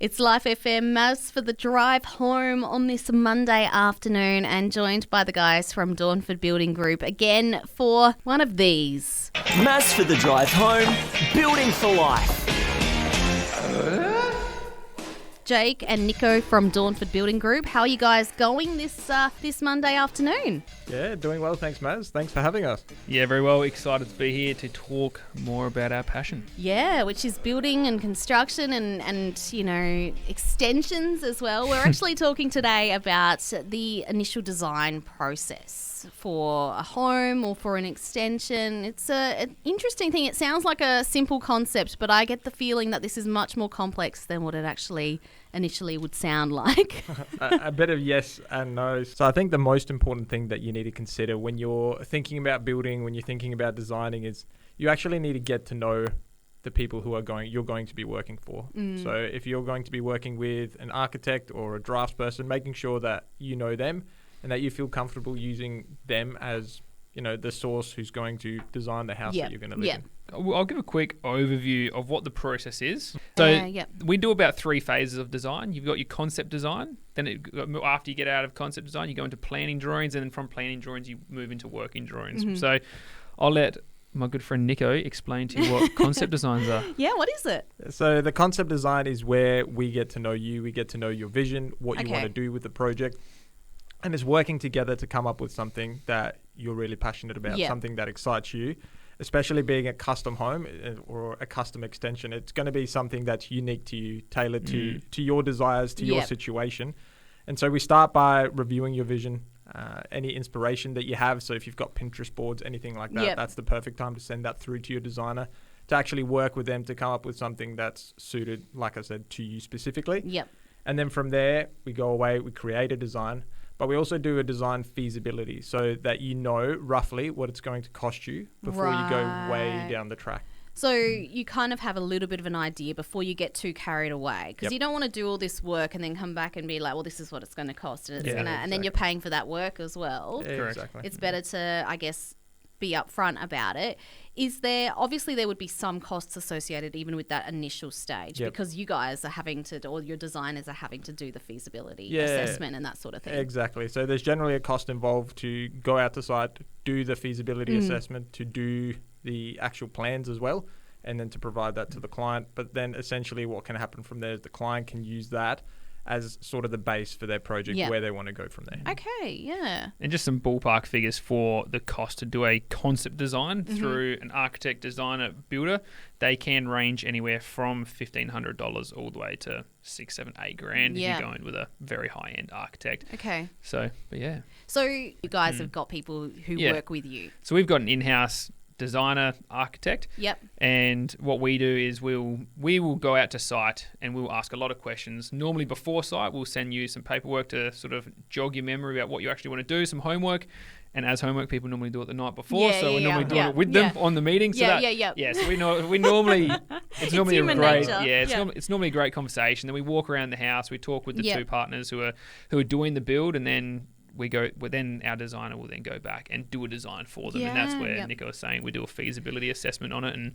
It's Life FM, Maz for the drive home on this Monday afternoon and joined by the guys from Dornford Building Group again for one of these. Maz for the drive home, building for life. Jake and Nico from Dornford Building Group. How are you guys going this Monday afternoon? Yeah, doing well. Thanks, Maz. Thanks for having us. Yeah, very well. Excited to be here to talk more about our passion. Yeah, which is building and construction and you know, extensions as well. We're actually talking today about the initial design process for a home or for an extension. It's an interesting thing. It sounds like a simple concept, but I get the feeling that this is much more complex than what it actually initially would sound like. A bit of yes and no. So I think the most important thing that you need to consider when you're thinking about building, when you're thinking about designing, is you actually need to get to know the people who you're going to be working for. So if you're going to be working with an architect or a draftsperson, making sure that you know them and that you feel comfortable using them as, you know, the source who's going to design the house that you're going to live in. I'll give a quick overview of what the process is. So we do about 3 phases of design. You've got your concept design. Then after you get out of concept design, you go into planning drawings. And then from planning drawings, you move into working drawings. So I'll let my good friend Nico explain to you what concept designs are. Yeah, what is it? So the concept design is where we get to know you. We get to know your vision, what you want to do with the project. And it's working together to come up with something that you're really passionate about, something that excites you, especially being a custom home or a custom extension. It's going to be something that's unique to you, tailored to your desires, to your situation. And so we start by reviewing your vision, any inspiration that you have. So if you've got Pinterest boards, anything like that, that's the perfect time to send that through to your designer to actually work with them to come up with something that's suited, like I said, to you specifically. And then from there, we go away, we create a design. But we also do a design feasibility so that you know roughly what it's going to cost you before you go way down the track. So you kind of have a little bit of an idea before you get too carried away, because you don't want to do all this work and then come back and be like, well, this is what it's going to cost. And, and then you're paying for that work as well. Yeah, exactly. It's better to, I guess, be upfront about it. Obviously there would be some costs associated even with that initial stage because you guys are having to, or your designers are having to do the feasibility assessment and that sort of thing. Exactly. So there's generally a cost involved to go out to site, do the feasibility assessment, to do the actual plans as well, and then to provide that to the client. But then essentially what can happen from there is the client can use that as sort of the base for their project, where they want to go from there. Okay, yeah. And just some ballpark figures for the cost to do a concept design through an architect, designer, builder. They can range anywhere from $1,500 all the way to $6, $7, $8 if you're going with a very high-end architect. Okay. So, but yeah. So you guys have got people who work with you. So we've got an in-house designer, architect. And what we do is we will go out to site and we'll ask a lot of questions. Normally before site, we'll send you some paperwork to sort of jog your memory about what you actually want to do, some homework. And as homework, people normally do it the night before, so we're normally doing it with them on the meeting. So so we normally it's normally a great it's normally a great conversation. Then we walk around the house, we talk with the 2 partners who are doing the build, and then then our designer will then go back and do a design for them, and that's where Nico was saying we do a feasibility assessment on it,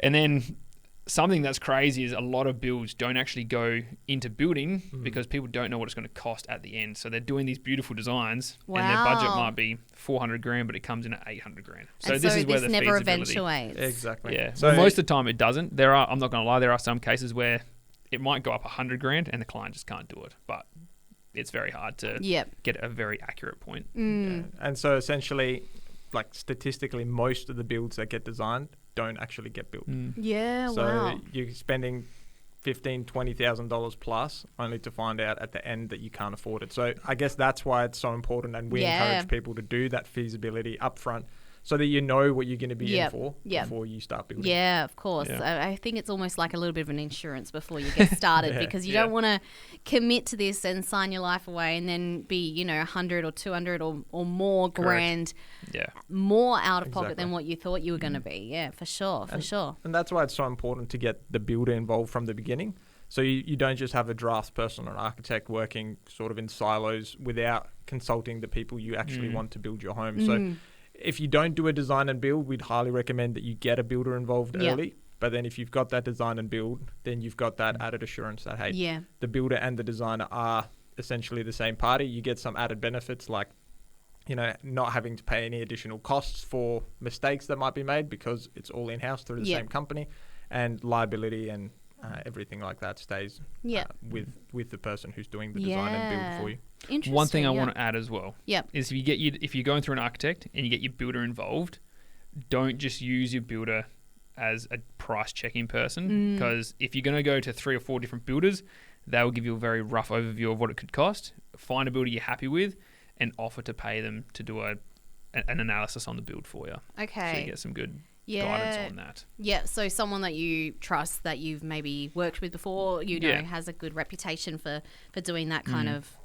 and then something that's crazy is a lot of builds don't actually go into building because people don't know what it's going to cost at the end. So they're doing these beautiful designs, and their budget might be $400,000, but it comes in at $800,000. So this is where the never feasibility eventuates. Exactly. Yeah. So most of the time it doesn't. I'm not going to lie, there are some cases where it might go up $100,000 and the client just can't do it, but it's very hard to get a very accurate point. And so essentially, like statistically, most of the builds that get designed don't actually get built. So you're spending $15,000, $20,000 plus only to find out at the end that you can't afford it. So I guess that's why it's so important, and we encourage people to do that feasibility upfront, so that you know what you're going to be in for before you start building. Yeah, of course. I think it's almost like a little bit of an insurance before you get started because you don't want to commit to this and sign your life away and then be, you know, 100 or 200 or more grand more out of pocket than what you thought you were going to be. Yeah, for sure. And that's why it's so important to get the builder involved from the beginning. So you don't just have a draftsperson or an architect working sort of in silos without consulting the people you actually want to build your home. So if you don't do a design and build, we'd highly recommend that you get a builder involved early But then if you've got that design and build, then you've got that added assurance that, hey, the builder and the designer are essentially the same party. You get some added benefits like, not having to pay any additional costs for mistakes that might be made because it's all in-house through the same company, and liability and everything like that stays with the person who's doing the design and build for you. Interesting. One thing I want to add as well is if you're going through an architect and you get your builder involved, don't just use your builder as a price checking person, because if you're going to go to 3 or 4 different builders, they will give you a very rough overview of what it could cost. Find a builder you're happy with and offer to pay them to do an analysis on the build for you. Okay. So you get some good guidance on that. Yeah, so someone that you trust, that you've maybe worked with before, has a good reputation for doing that kind of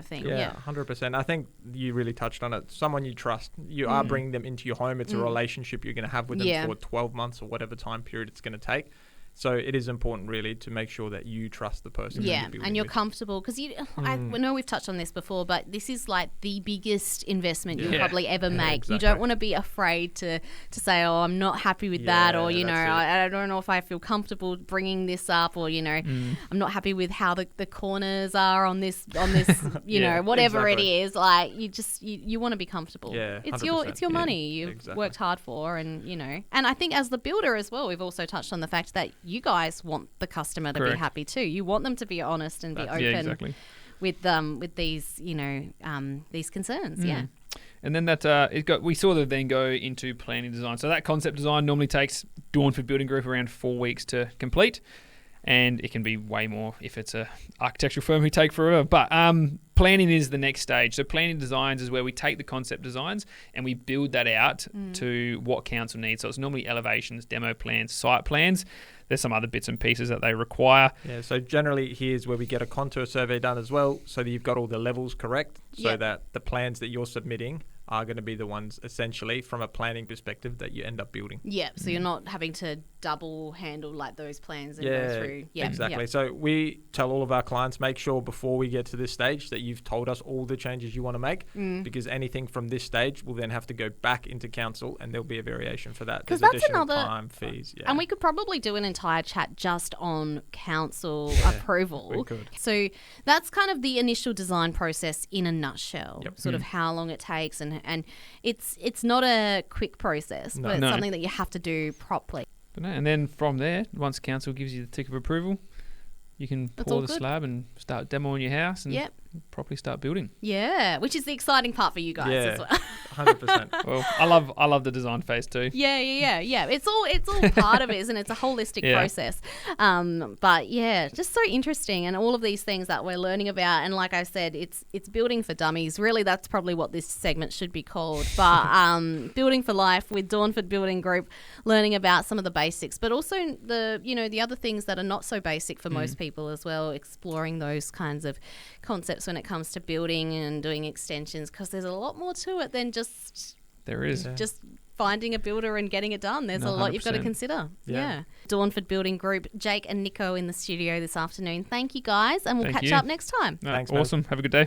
thing. Yeah, 100%. I think you really touched on it. Someone you trust, you are bringing them into your home. It's a relationship you're going to have with them for 12 months or whatever time period it's going to take. So it is important, really, to make sure that you trust the person. Yeah, and you're comfortable, because I know we've touched on this before, but this is like the biggest investment you'll probably ever make. Exactly. You don't want to be afraid to say, "Oh, I'm not happy with that," or I don't know if I feel comfortable bringing this up, or I'm not happy with how the corners are on this whatever it is. Like you want to be comfortable. Yeah, 100%. It's your money. You've worked hard for, and and I think as the builder as well, we've also touched on the fact that you guys want the customer to be happy too. You want them to be honest and be open with these these concerns. Yeah. And then that we sort of then go into planning design. So that concept design normally takes Dornford Building Group around 4 weeks to complete, and it can be way more if it's a architectural firm who take forever. But planning is the next stage. So planning designs is where we take the concept designs and we build that out to what council needs. So it's normally elevations, demo plans, site plans. There's some other bits and pieces that they require. Yeah, so generally here's where we get a contour survey done as well, so that you've got all the levels correct, so that the plans that you're submitting are going to be the ones, essentially, from a planning perspective, that you end up building. Yeah, so you're not having to double handle like those plans and go through. Yeah, exactly. So we tell all of our clients, make sure before we get to this stage that you've told us all the changes you want to make, because anything from this stage will then have to go back into council, and there'll be a variation for that. Because that's additional time, fees. Yeah. And we could probably do an entire chat just on council approval. We could. So that's kind of the initial design process in a nutshell. Sort of how long it takes, and it's not a quick process, but it's something that you have to do properly. And then from there, once council gives you the tick of approval, you can pour the slab and start demoing your house and properly start building. Yeah, which is the exciting part for you guys as well. 100%. Well, I love the design phase too. Yeah. It's all part of it, isn't it? It's a holistic process. But yeah, just so interesting, and all of these things that we're learning about. And like I said, it's building for dummies. Really, that's probably what this segment should be called. But building for life with Dornford Building Group, learning about some of the basics, but also the other things that are not so basic for most people as well. Exploring those kinds of concepts when it comes to building and doing extensions, because there's a lot more to it than just finding a builder and getting it done. There's a lot you've got to consider. Yeah. Dornford Building Group, Jake and Nico in the studio this afternoon. Thank you guys, and we'll catch up next time. Thanks, awesome. Have a good day.